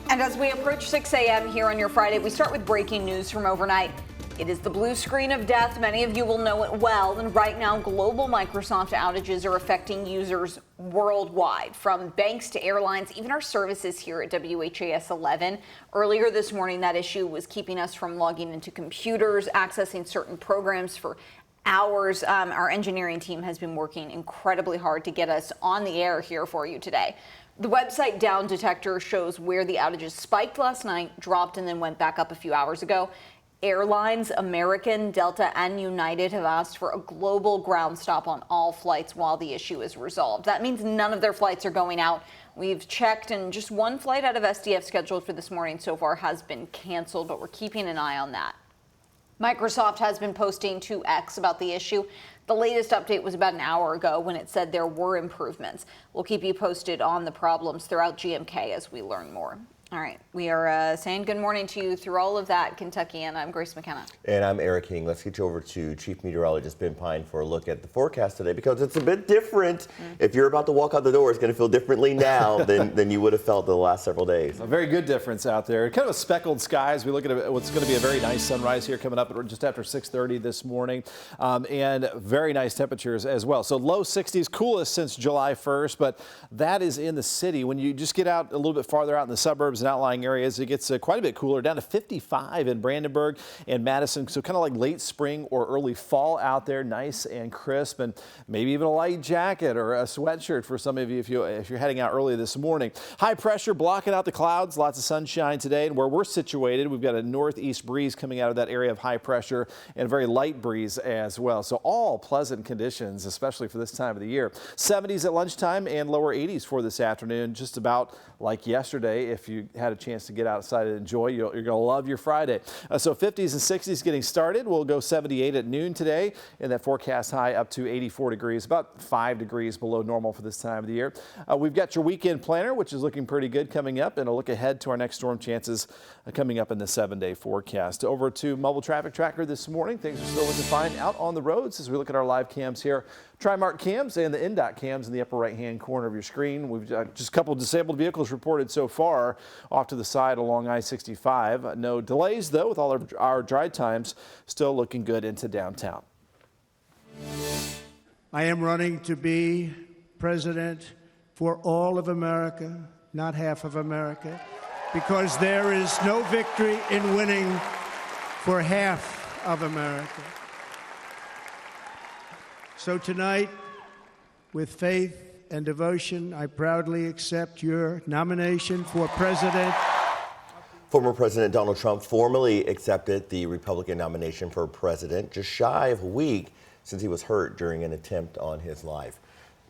And as we approach 6 a.m. here on your Friday, we start with breaking news from overnight. It is the blue screen of death. Many of you will know it well. And right now, global Microsoft outages are affecting users worldwide, from banks to airlines, even our services here at WHAS11. Earlier this morning, that issue was keeping us from logging into computers, accessing certain programs for hours. Our engineering team has been working incredibly hard to get us on the air here for you today. The website Down Detector shows where the outages spiked last night, dropped, and then went back up a few hours ago. Airlines, American, Delta, and United have asked for a global ground stop on all flights while the issue is resolved. That means none of their flights are going out. We've checked, and just one flight out of SDF scheduled for this morning so far has been canceled, but we're keeping an eye on that. Microsoft has been posting to X about the issue. The latest update was about an hour ago when it said there were improvements. We'll keep you posted on the problems throughout GMK as we learn more. All right, we are saying good morning to you through all of that, Kentucky, and I'm Grace McKenna. And I'm Eric King. Let's get you over to Chief Meteorologist Ben Pine for a look at the forecast today, because it's a bit different. If you're about to walk out the door, it's going to feel differently now than you would have felt the last several days. A very good difference out there. Kind of a speckled sky as we look at what's going to be a very nice sunrise here coming up just after 6:30 this morning, and very nice temperatures as well. So low 60s, coolest since July 1st, but that is in the city. When you just get out a little bit farther out in the suburbs and outlying areas, it gets quite a bit cooler, down to 55 in Brandenburg and Madison. So kind of like late spring or early fall out there, nice and crisp, and maybe even a light jacket or a sweatshirt for some of you if you're heading out early this morning. High pressure blocking out the clouds, lots of sunshine today, and where we're situated, we've got a northeast breeze coming out of that area of high pressure and a very light breeze as well. So all pleasant conditions, especially for this time of the year. 70s at lunchtime and lower 80s for this afternoon, just about like yesterday. If you had a chance to get outside and enjoy, you're going to love your Friday. So 50s and 60s getting started. We'll go 78 at noon today, and that forecast high up to 84 degrees, about 5 degrees below normal for this time of the year. We've got your weekend planner, which is looking pretty good coming up, and a look ahead to our next storm chances coming up in the 7-day forecast. Over to mobile traffic tracker this morning. Things are still looking fine out on the roads as we look at our live cams here. Tri-Mark cams and the NDOT cams in the upper right-hand corner of your screen. We've got just a couple of disabled vehicles reported so far off to the side along I-65. No delays, though, with all of our drive times still looking good into downtown. I am running to be president for all of America, not half of America, because there is no victory in winning for half of America. So tonight, with faith and devotion, I proudly accept your nomination for president. Former President Donald Trump formally accepted the Republican nomination for president just shy of a week since he was hurt during an attempt on his life.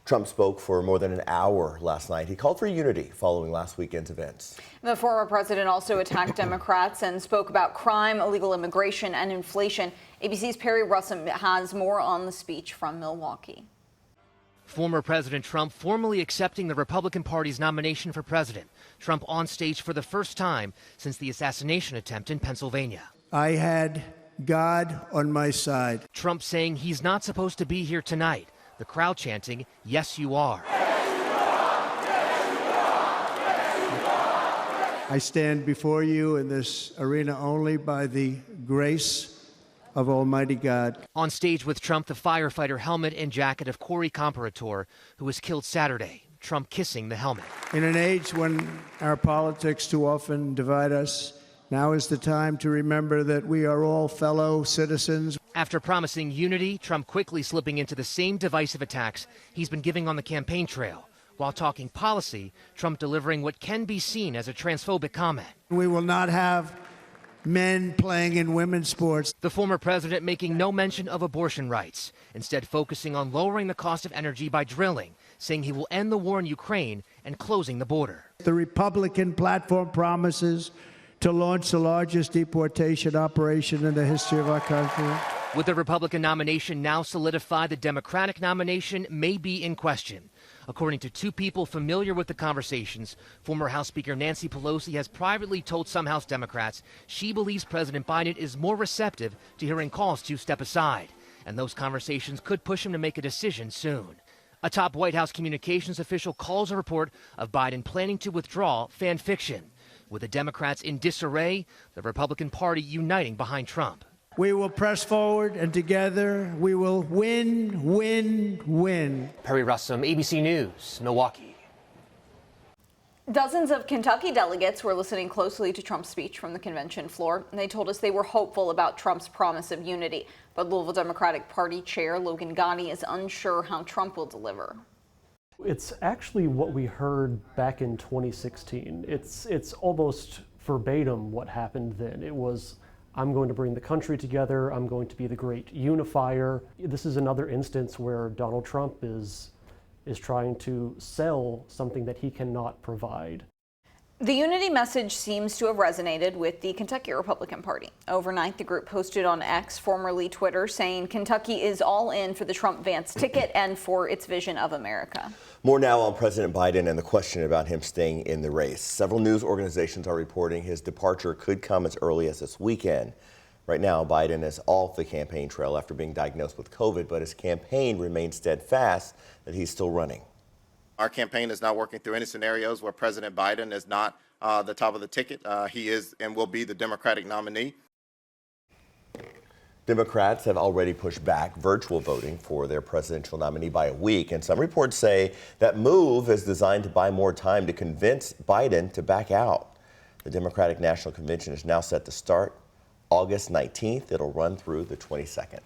Trump spoke for more than an hour last night. He called for unity following last weekend's events. The former president also attacked Democrats and spoke about crime, illegal immigration, and inflation. ABC's Perry Russum has more on the speech from Milwaukee. Former President Trump formally accepting the Republican Party's nomination for president. Trump on stage for the first time since the assassination attempt in Pennsylvania. I had God on my side. Trump saying he's not supposed to be here tonight. The crowd chanting, "Yes, you are." I stand before you in this arena only by the grace of Almighty God. On stage with Trump, the firefighter helmet and jacket of Corey Comparator, who was killed Saturday. Trump kissing the helmet. In an age when our politics too often divide us, now is the time to remember that we are all fellow citizens. After promising unity, Trump quickly slipping into the same divisive attacks he's been giving on the campaign trail. While talking policy, Trump delivering what can be seen as a transphobic comment. We will not have men playing in women's sports. The former president making no mention of abortion rights, instead focusing on lowering the cost of energy by drilling, saying he will end the war in Ukraine and closing the border. The Republican platform promises to launch the largest deportation operation in the history of our country. With the Republican nomination now solidified, the Democratic nomination may be in question. According to two people familiar with the conversations, former House Speaker Nancy Pelosi has privately told some House Democrats she believes President Biden is more receptive to hearing calls to step aside, and those conversations could push him to make a decision soon. A top White House communications official calls a report of Biden planning to withdraw fan fiction. With the Democrats in disarray, the Republican Party uniting behind Trump. We will press forward, and together we will win, win, win. Perry Russom, ABC News, Milwaukee. Dozens of Kentucky delegates were listening closely to Trump's speech from the convention floor, and they told us they were hopeful about Trump's promise of unity. But Louisville Democratic Party Chair Logan Gotti is unsure how Trump will deliver. It's actually what we heard back in 2016. It's almost verbatim what happened then. It was, I'm going to bring the country together, I'm going to be the great unifier. This is another instance where Donald Trump is trying to sell something that he cannot provide. The unity message seems to have resonated with the Kentucky Republican Party. Overnight, the group posted on X, formerly Twitter, saying Kentucky is all in for the Trump-Vance ticket and for its vision of America. More now on President Biden and the question about him staying in the race. Several news organizations are reporting his departure could come as early as this weekend. Right now, Biden is off the campaign trail after being diagnosed with COVID, but his campaign remains steadfast that he's still running. Our campaign is not working through any scenarios where President Biden is not the top of the ticket. He is and will be the Democratic nominee. Democrats have already pushed back virtual voting for their presidential nominee by a week, and some reports say that move is designed to buy more time to convince Biden to back out. The Democratic National Convention is now set to start August 19th. It'll run through the 22nd.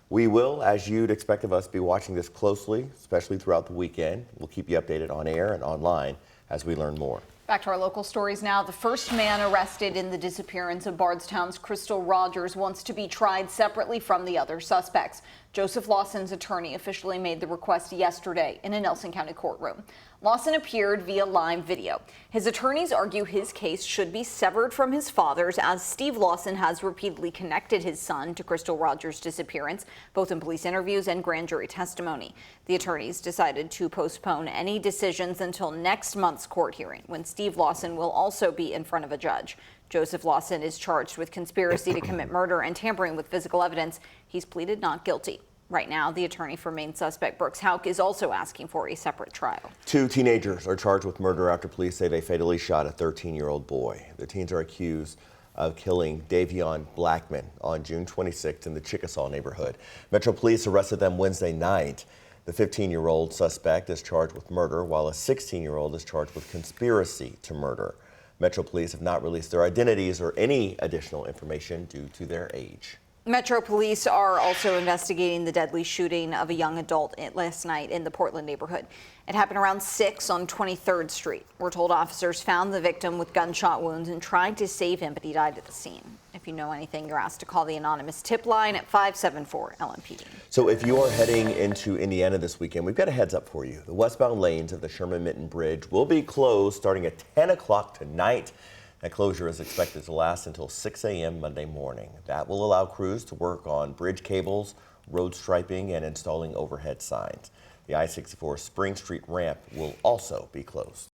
We will, as you'd expect of us, be watching this closely, especially throughout the weekend. We'll keep you updated on air and online as we learn more. Back to our local stories now. The first man arrested in the disappearance of Bardstown's Crystal Rogers wants to be tried separately from the other suspects. Joseph Lawson's attorney officially made the request yesterday in a Nelson County courtroom. Lawson appeared via live video. His attorneys argue his case should be severed from his father's, as Steve Lawson has repeatedly connected his son to Crystal Rogers' disappearance, both in police interviews and grand jury testimony. The attorneys decided to postpone any decisions until next month's court hearing, when Steve Lawson will also be in front of a judge. Joseph Lawson is charged with conspiracy to commit murder and tampering with physical evidence. He's pleaded not guilty. Right now, the attorney for main suspect Brooks Houck is also asking for a separate trial. 2 teenagers are charged with murder after police say they fatally shot a 13-year-old boy. The teens are accused of killing Davion Blackman on June 26th in the Chickasaw neighborhood. Metro Police arrested them Wednesday night. The 15-year-old suspect is charged with murder, while a 16-year-old is charged with conspiracy to murder. Metro Police have not released their identities or any additional information due to their age. Metro Police are also investigating the deadly shooting of a young adult last night in the Portland neighborhood. It happened around 6 on 23rd Street. We're told officers found the victim with gunshot wounds and tried to save him, but he died at the scene. If you know anything, you're asked to call the anonymous tip line at 574-LMPD. So if you are heading into Indiana this weekend, we've got a heads up for you. The westbound lanes of the Sherman-Minton Bridge will be closed starting at 10 o'clock tonight. That closure is expected to last until 6 a.m. Monday morning. That will allow crews to work on bridge cables, road striping, and installing overhead signs. The I-64 Spring Street ramp will also be closed.